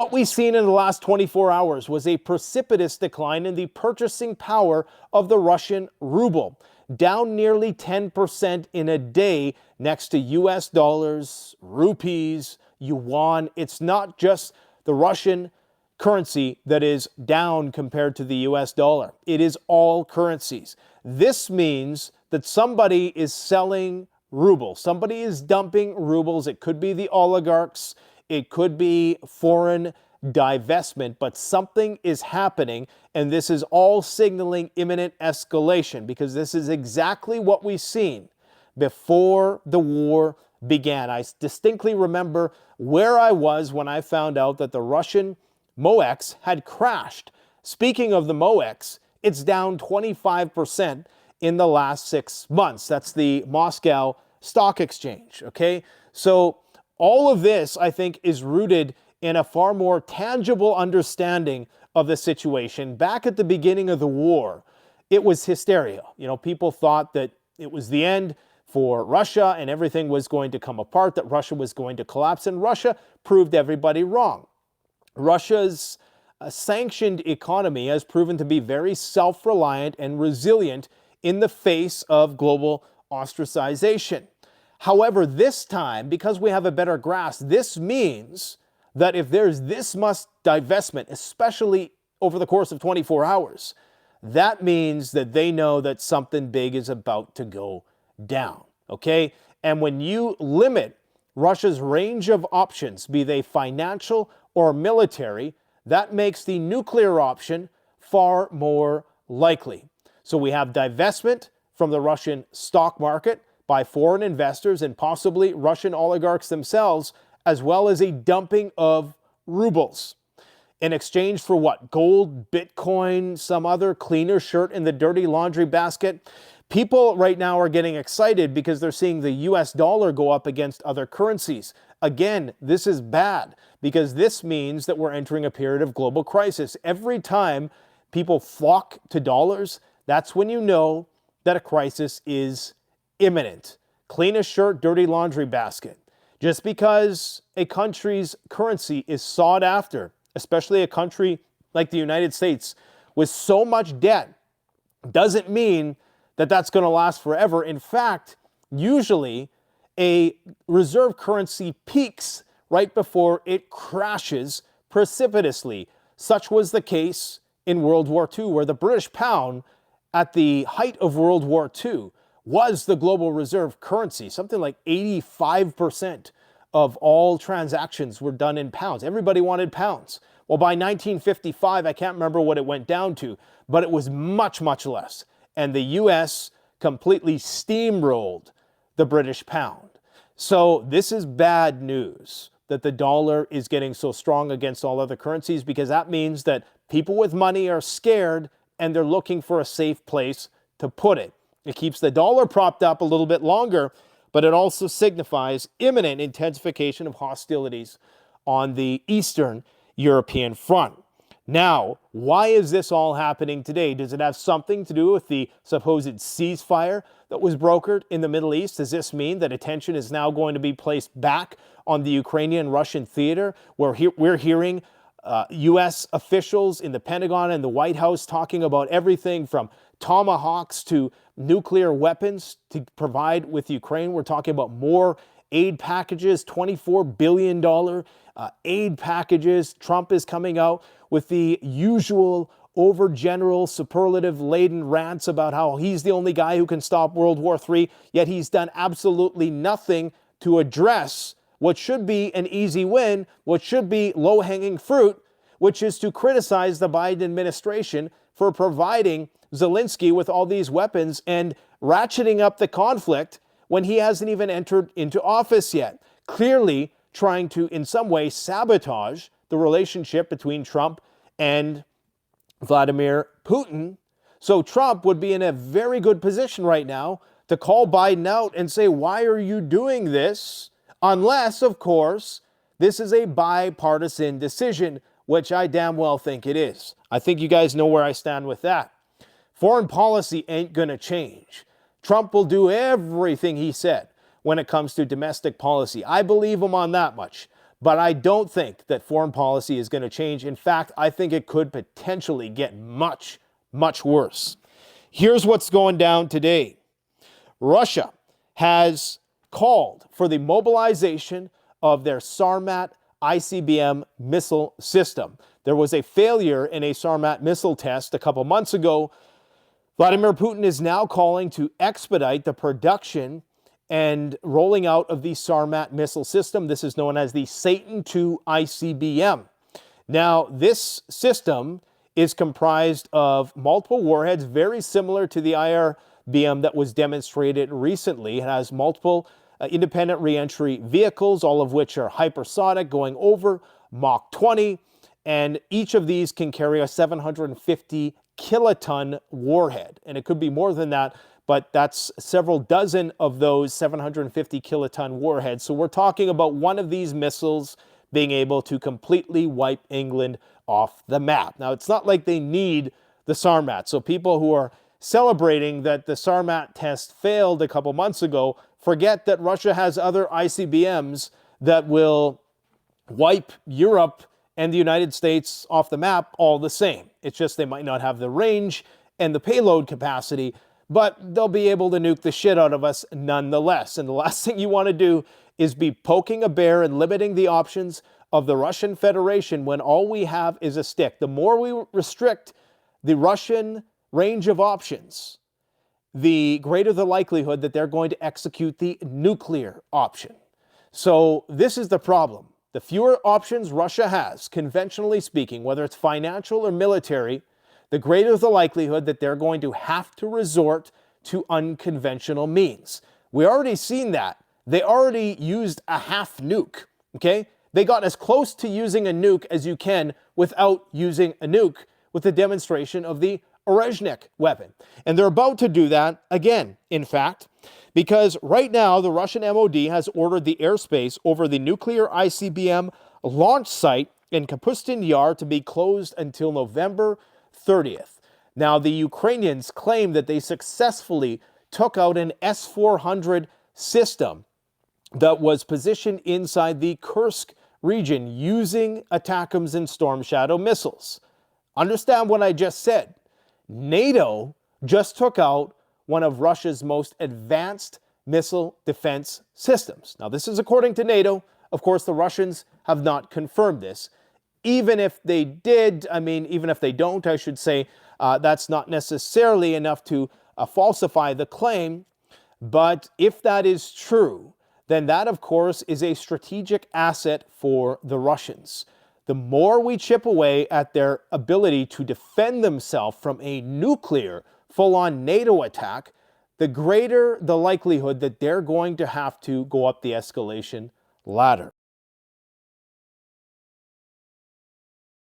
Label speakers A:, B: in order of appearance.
A: What we've seen in the last 24 hours was a precipitous decline in the purchasing power of the Russian ruble, down nearly 10% in a day next to US dollars, rupees, yuan. It's not just the Russian currency that is down compared to the US dollar. It is all currencies. This means that somebody is selling rubles. Somebody is dumping rubles. It could be the oligarchs. It could be foreign divestment, but something is happening, and this is all signaling imminent escalation because this is exactly what we've seen before the war began. I distinctly remember where I was when I found out that the Russian MOEX had crashed. Speaking of the MOEX, it's down 25% in the last 6 months. That's the Moscow Stock Exchange, okay? So all of this, I think, is rooted in a far more tangible understanding of the situation. Back at the beginning of the war, it was hysteria. People thought that it was the end for Russia and everything was going to come apart, that Russia was going to collapse, and Russia proved everybody wrong. Russia's sanctioned economy has proven to be very self-reliant and resilient in the face of global ostracization. However, this time, because we have a better grasp, this means that if there's this much divestment, especially over the course of 24 hours, that means that they know that something big is about to go down, okay? And when you limit Russia's range of options, be they financial or military, that makes the nuclear option far more likely. So we have divestment from the Russian stock market by foreign investors and possibly Russian oligarchs themselves, as well as a dumping of rubles. In exchange for what? Gold, Bitcoin, some other cleaner shirt in the dirty laundry basket? People right now are getting excited because they're seeing the US dollar go up against other currencies. Again, this is bad because this means that we're entering a period of global crisis. Every time people flock to dollars, that's when you know that a crisis is imminent. Clean a shirt, dirty laundry basket. Just because a country's currency is sought after, especially a country like the United States with so much debt, doesn't mean that that's going to last forever. In fact, usually a reserve currency peaks right before it crashes precipitously. Such was the case in World War II, where the British pound at the height of World War II was the global reserve currency. Something like 85% of all transactions were done in pounds. Everybody wanted pounds. Well, by 1955, I can't remember what it went down to, but it was much, much less. And the US completely steamrolled the British pound. So this is bad news that the dollar is getting so strong against all other currencies, because that means that people with money are scared and they're looking for a safe place to put it. It keeps the dollar propped up a little bit longer, but it also signifies imminent intensification of hostilities on the Eastern European front. Now, why is this all happening today? Does it have something to do with the supposed ceasefire that was brokered in the Middle East? Does this mean that attention is now going to be placed back on the Ukrainian-Russian theater, where we're hearing U.S. officials in the Pentagon and the White House talking about everything from tomahawks to nuclear weapons to provide with Ukraine? We're talking about more aid packages, $24 billion aid packages. Trump is coming out with the usual overgeneral, superlative-laden rants about how he's the only guy who can stop World War III, yet he's done absolutely nothing to address what should be an easy win, what should be low-hanging fruit, which is to criticize the Biden administration for providing Zelensky with all these weapons and ratcheting up the conflict when he hasn't even entered into office yet. Clearly trying to, in some way, sabotage the relationship between Trump and Vladimir Putin. So Trump would be in a very good position right now to call Biden out and say, why are you doing this? Unless, of course, this is a bipartisan decision, which I damn well think it is. I think you guys know where I stand with that. Foreign policy ain't going to change. Trump will do everything he said when it comes to domestic policy. I believe him on that much. But I don't think that foreign policy is going to change. In fact, I think it could potentially get much, much worse. Here's what's going down today. Russia has called for the mobilization of their Sarmat ICBM missile system. There was a failure in a Sarmat missile test a couple months ago. Vladimir Putin is now calling to expedite the production and rolling out of the Sarmat missile system. This is known as the Satan II ICBM. Now, this system is comprised of multiple warheads, very similar to the IRBM that was demonstrated recently. It has multiple independent reentry vehicles, all of which are hypersonic, going over Mach 20, and each of these can carry a 750 kiloton warhead. And it could be more than that, but that's several dozen of those 750 kiloton warheads. So we're talking about one of these missiles being able to completely wipe England off the map. Now, it's not like they need the Sarmat. So people who are celebrating that the Sarmat test failed a couple months ago, forget that Russia has other ICBMs that will wipe Europe and the United States off the map all the same. It's just they might not have the range and the payload capacity, but they'll be able to nuke the shit out of us nonetheless. And the last thing you want to do is be poking a bear and limiting the options of the Russian Federation when all we have is a stick. The more we restrict the Russian range of options, the greater the likelihood that they're going to execute the nuclear option. So this is the problem. The fewer options Russia has, conventionally speaking, whether it's financial or military, the greater the likelihood that they're going to have to resort to unconventional means. We already seen that. They already used a half nuke, okay? They got as close to using a nuke as you can without using a nuke with the demonstration of the Orezhnik weapon. And they're about to do that again, in fact, because right now the Russian MOD has ordered the airspace over the nuclear ICBM launch site in Kapustin Yar to be closed until November 30th. Now, the Ukrainians claim that they successfully took out an S-400 system that was positioned inside the Kursk region using ATACMS and Storm Shadow missiles. Understand what I just said. NATO just took out one of Russia's most advanced missile defense systems. Now, this is according to NATO. Of course, the Russians have not confirmed this. Even if they did, even if they don't, I should say, that's not necessarily enough to falsify the claim. But if that is true, then that, of course, is a strategic asset for the Russians. The more we chip away at their ability to defend themselves from a nuclear full-on NATO attack, the greater the likelihood that they're going to have to go up the escalation ladder.